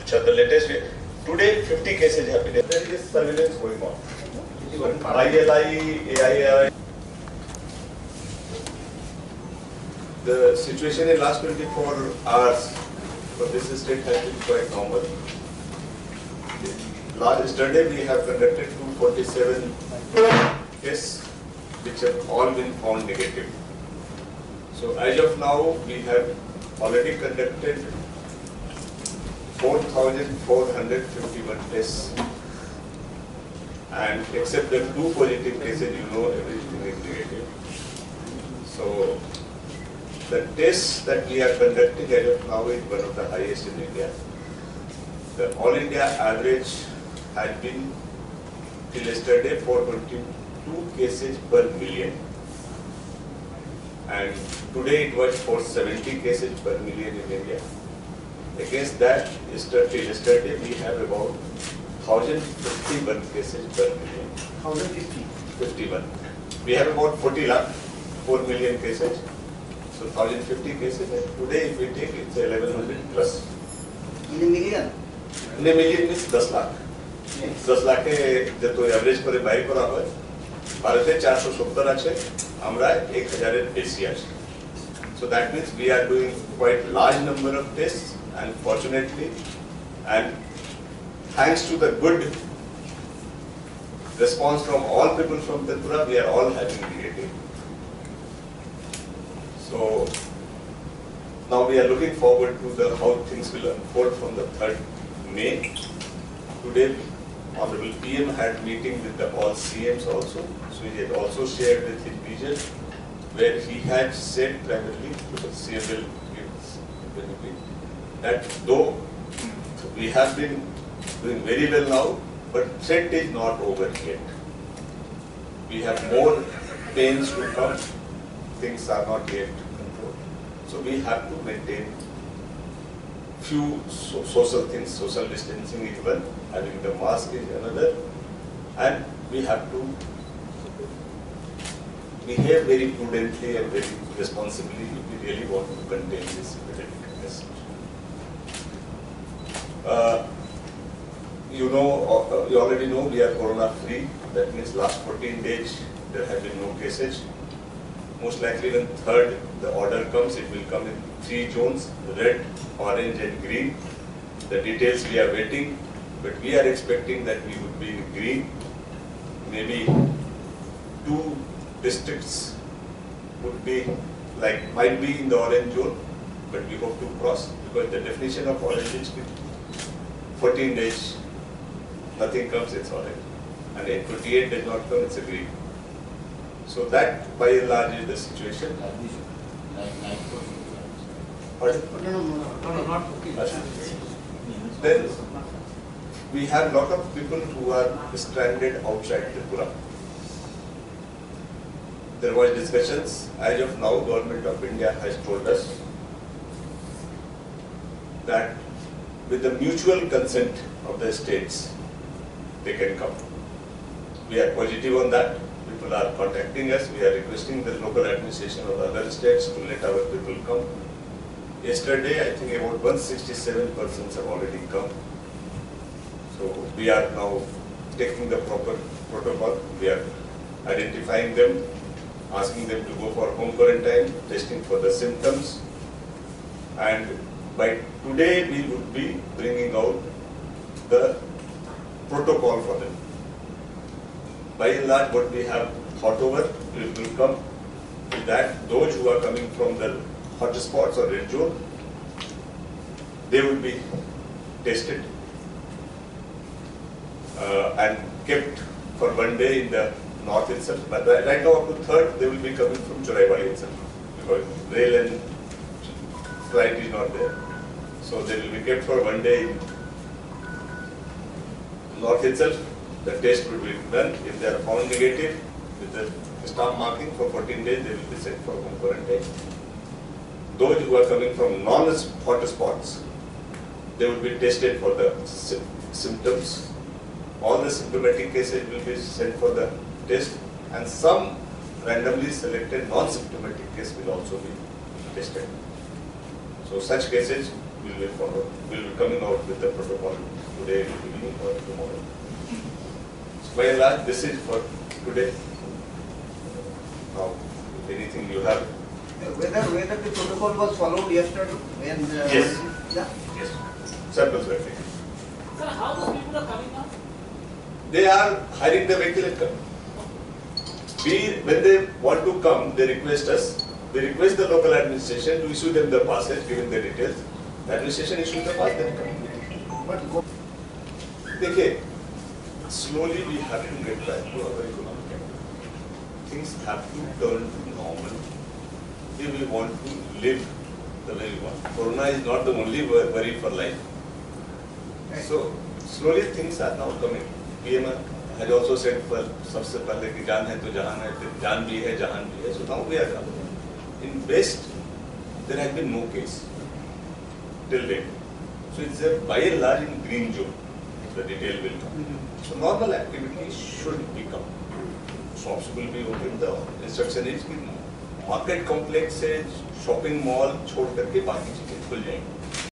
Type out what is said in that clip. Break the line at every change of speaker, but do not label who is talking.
The latest today 50 cases have been. There is surveillance going on. ILI, AII. The situation in last 24 hours for this state has been quite normal. Yesterday we have conducted 247 tests which have all been found negative. So as of now we have already conducted 4,451 tests, and except the 2 positive cases, you know, everything is negative. So the tests that we are conducting as of now is one of the highest in India. The all India average had been till yesterday 422 cases per million, and today it was 470 cases per million in India. Against that, yesterday we have about 1,051 cases per million.
1,050?
51. We have about 40 lakh, 4 million cases. So 1,050 cases, and today if we take it's 1,100 plus.
In a million?
In a million means 10 lakh. 10 lakh যে তো average করে by করা হয়, ভারতে 470 আছে, আমরা 1000 এর বেশি আছে. So that means we are doing quite large number of tests, and fortunately, and thanks to the good response from all people from Tripura, we are all having negative. So now we are looking forward to how things will unfold from the 3rd May. Today, Honorable PM had meeting with the all CMs also. So he had also shared with his vision, where he had said primarily, because CM will give that though we have been doing very well now, but threat is not over yet. We have more pains to come. Things are not yet controlled. So we have to maintain few social things. Social distancing is one, having the mask is another, and we have to behave very prudently and very responsibly if we really want to contain this epidemic. You already know we are corona free. That means last 14 days there have been no cases. Most likely when 3rd the order comes, it will come in 3 zones: red, orange and green. The details we are waiting, but we are expecting that we would be in green. Maybe 2 districts would be might be in the orange zone, but we hope to cross, because the definition of orange is 14 days, nothing comes, it's orange. And if 28 does not come, it's a green. So that by and large is the situation. Then we have lot of people who are stranded outside Tripura. There was discussions. As of now, Government of India has told us that with the mutual consent of the states, they can come. We are positive on that. People are contacting us. We are requesting the local administration of the other states to let our people come. Yesterday, I think about 167 persons have already come. So we are now taking the proper protocol. We are identifying them, asking them to go for home quarantine, testing for the symptoms, and by today we would be bringing out the protocol for them. By and large, what we have thought over, we will come to that. Those who are coming from the hotspots or red zone, they will be tested and kept for 1 day in the north itself. But right now, up to 3rd, they will be coming from Churaibari itself, because rail and flight is not there. So they will be kept for 1 day in north itself. The test will be done. If they are found negative, with the stamp marking for 14 days, they will be sent for home quarantine. Those who are coming from non-hot spots, they will be tested for the symptoms. All the symptomatic cases will be sent for the test, and some randomly selected non-symptomatic case will also be tested. So such cases will be followed. We will be coming out with the protocol today evening or tomorrow. So by and large, this is for today. Now, if anything you have.
Whether the protocol was followed yesterday when
Yes.
yeah.
Yes. Samples were taken.
Sir, how those people are coming now?
They are hiring the vehicle and coming. When they want to come, they request us. We request the local administration to issue them the passes, giving the details. The administration issues the pass, then come.
But
देखिए, slowly we have to get back to our economic activity. Things have to turn to normal if we want to live the way we want. Corona is not the only worry for life. So slowly things are now coming. PM has also said for सबसे पहले कि जान है तो जहान है, जान भी है, जहान भी है. So now we are coming. In West, there has been no case till date. So it's a by and large in green zone. The detail will come. So normal activity should become. Shops will be open. The instruction is कि market complex से shopping mall छोड़ करके बाकी चीजें खुल जाएंगी.